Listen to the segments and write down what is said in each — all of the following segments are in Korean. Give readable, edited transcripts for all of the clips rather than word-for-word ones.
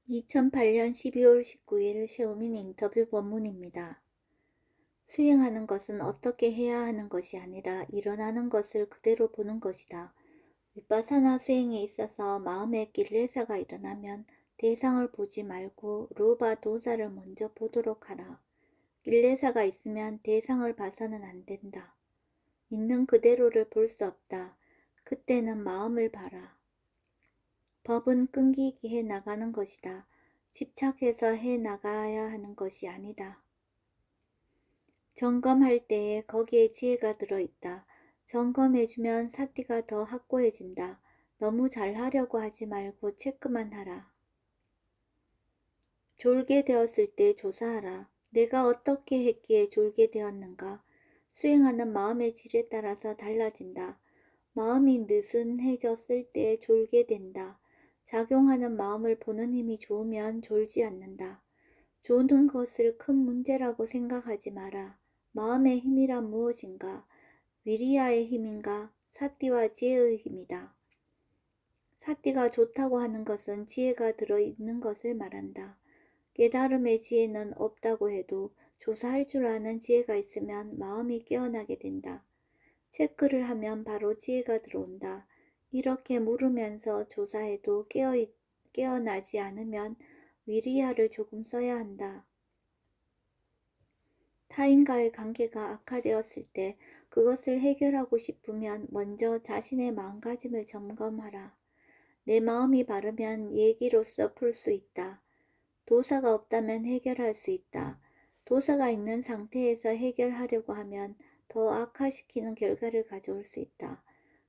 2008년 12월 19일 샤오민 인터뷰 본문입니다. 수행하는 것은 어떻게 해야 하는 것이 아니라 일어나는 것을 그대로 보는 것이다. 위파사나 수행에 있어서 마음에 killesa가 일어나면 대상을 보지 말고 루바 도사를 먼저 보도록 하라. killesa가 있으면 대상을 봐서는 안 된다. 있는 그대로를 볼 수 없다. 그때는 마음을 봐라. 법은 끈기있게 해 나가는 것이다. 집착해서 해 나가야 하는 것이 아니다. 점검할 때에 거기에 지혜가 들어있다. 점검해주면 사띠가 더 확고해진다. 너무 잘하려고 하지 말고 체크만 하라. 졸게 되었을 때 조사하라. 내가 어떻게 했기에 졸게 되었는가? 수행하는 마음의 질에 따라서 달라진다. 마음이 느슨해졌을 때 졸게 된다. 작용하는 마음을 보는 힘이 좋으면 졸지 않는다. 조는 것을 큰 문제라고 생각하지 마라. 마음의 힘이란 무엇인가? 위리아의 힘인가? 사띠와 지혜의 힘이다. 사띠가 좋다고 하는 것은 지혜가 들어있는 것을 말한다. 깨달음의 지혜는 없다고 해도 조사할 줄 아는 지혜가 있으면 마음이 깨어나게 된다. 체크를 하면 바로 지혜가 들어온다. 이렇게 물으면서 조사해도 깨어나지 않으면 위리아를 조금 써야 한다. 타인과의 관계가 악화되었을 때 그것을 해결하고 싶으면 먼저 자신의 마음가짐을 점검하라. 내 마음이 바르면 얘기로써 풀 수 있다. 도사가 없다면 해결할 수 있다. 도사가 있는 상태에서 해결하려고 하면 더 악화시키는 결과를 가져올 수 있다.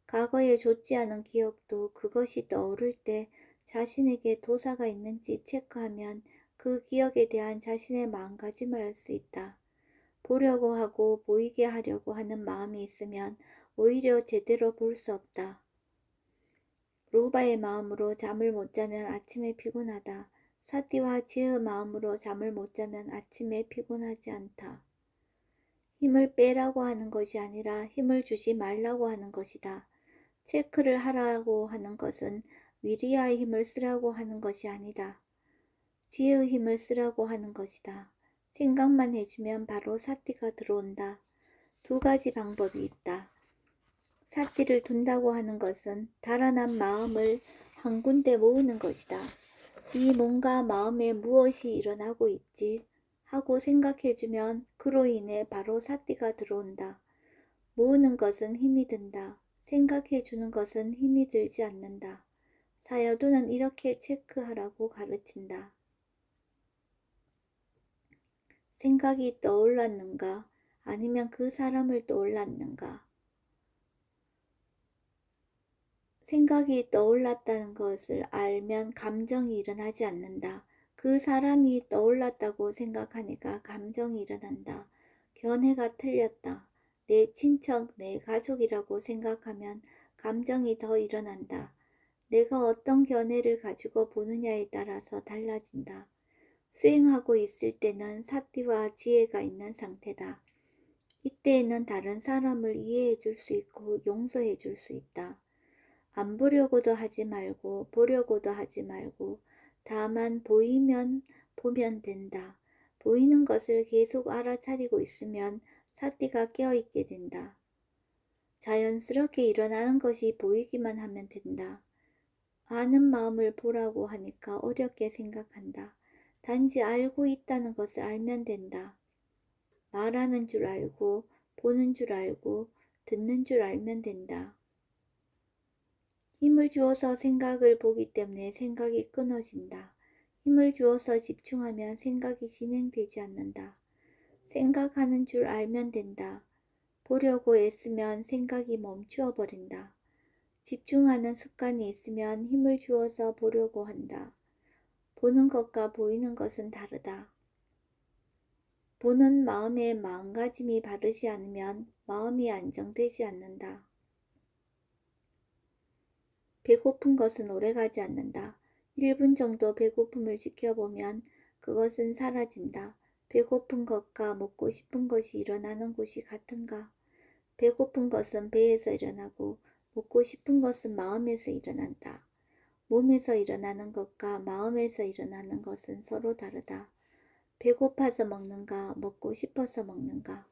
과거에 좋지 않은 기억도 그것이 떠오를 때 자신에게 도사가 있는지 체크하면 그 기억에 대한 자신의 마음가짐을 알 수 있다. 보려고 하고 보이게 하려고 하는 마음이 있으면 오히려 제대로 볼 수 없다. 로바의 마음으로 잠을 못 자면 아침에 피곤하다. 사띠와 지혜의 마음으로 잠을 못 자면 아침에 피곤하지 않다. 힘을 빼라고 하는 것이 아니라 힘을 주지 말라고 하는 것이다. 체크를 하라고 하는 것은 위리아의 힘을 쓰라고 하는 것이 아니다. 지혜의 힘을 쓰라고 하는 것이다. 생각만 해주면 바로 사띠가 들어온다. 두 가지 방법이 있다. 사띠를 둔다고 하는 것은 달아난 마음을 한 군데 모으는 것이다. 이 뭔가 마음에 무엇이 일어나고 있지 하고 생각해주면 그로 인해 바로 사띠가 들어온다. 모으는 것은 힘이 든다. 생각해주는 것은 힘이 들지 않는다. 사여도는 이렇게 체크하라고 가르친다. 생각이 떠올랐는가? 아니면 그 사람을 떠올랐는가? 생각이 떠올랐다는 것을 알면 감정이 일어나지 않는다. 그 사람이 떠올랐다고 생각하니까 감정이 일어난다. 견해가 틀렸다. 내 친척, 내 가족이라고 생각하면 감정이 더 일어난다. 내가 어떤 견해를 가지고 보느냐에 따라서 달라진다. 수행하고 있을 때는 사띠와 지혜가 있는 상태다. 이때에는 다른 사람을 이해해 줄 수 있고 용서해 줄 수 있다. 안 보려고도 하지 말고 보려고도 하지 말고 다만 보이면 보면 된다. 보이는 것을 계속 알아차리고 있으면 사띠가 깨어있게 된다. 자연스럽게 일어나는 것이 보이기만 하면 된다. 아는 마음을 보라고 하니까 어렵게 생각한다. 단지 알고 있다는 것을 알면 된다. 말하는 줄 알고 보는 줄 알고 듣는 줄 알면 된다. 힘을 주어서 생각을 보기 때문에 생각이 끊어진다. 힘을 주어서 집중하면 생각이 진행되지 않는다. 생각하는 줄 알면 된다. 보려고 애쓰면 생각이 멈추어 버린다. 집중하는 습관이 있으면 힘을 주어서 보려고 한다. 보는 것과 보이는 것은 다르다. 보는 마음의 마음가짐이 바르지 않으면 마음이 안정되지 않는다. 배고픈 것은 오래가지 않는다. 1분 정도 배고픔을 지켜보면 그것은 사라진다. 배고픈 것과 먹고 싶은 것이 일어나는 곳이 같은가? 배고픈 것은 배에서 일어나고 먹고 싶은 것은 마음에서 일어난다. 몸에서 일어나는 것과 마음에서 일어나는 것은 서로 다르다. 배고파서 먹는가, 먹고 싶어서 먹는가.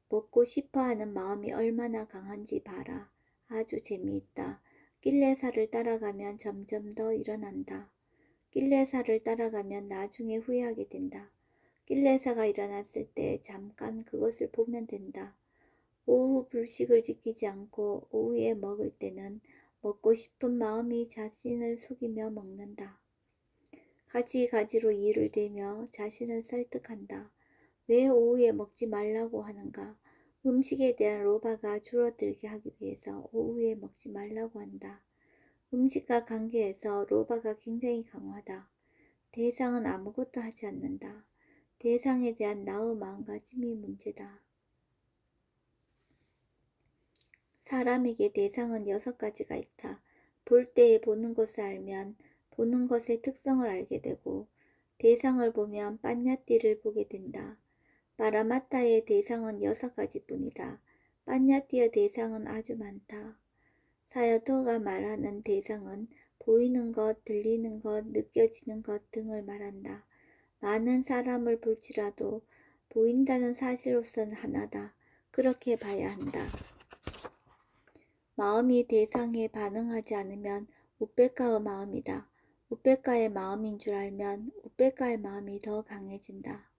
먹고 싶어 하는 마음이 얼마나 강한지 봐라. 아주 재미있다. 낄레사를 따라가면 점점 더 일어난다. 낄레사를 따라가면 나중에 후회하게 된다. 낄레사가 일어났을 때 잠깐 그것을 보면 된다. 오후 불식을 지키지 않고 오후에 먹을 때는 먹고 싶은 마음이 자신을 속이며 먹는다. 가지가지로 이유를 대며 자신을 설득한다. 왜 오후에 먹지 말라고 하는가? 음식에 대한 로바가 줄어들게 하기 위해서 오후에 먹지 말라고 한다. 음식과 관계에서 로바가 굉장히 강하다. 대상은 아무것도 하지 않는다. 대상에 대한 나의 마음가짐이 문제다. 사람에게 대상은 6가지가 있다. 볼 때에 보는 것을 알면 보는 것의 특성을 알게 되고, 대상을 보면 빤야띠를 보게 된다. 마라마타의 대상은 6가지뿐이다. 빤야띠의 대상은 아주 많다. 사야토가 말하는 대상은 보이는 것, 들리는 것, 느껴지는 것 등을 말한다. 많은 사람을 볼지라도 보인다는 사실로서는 하나다. 그렇게 봐야 한다. 마음이 대상에 반응하지 않으면 우페카의 마음이다. 우페카의 마음인 줄 알면 우페카의 마음이 더 강해진다.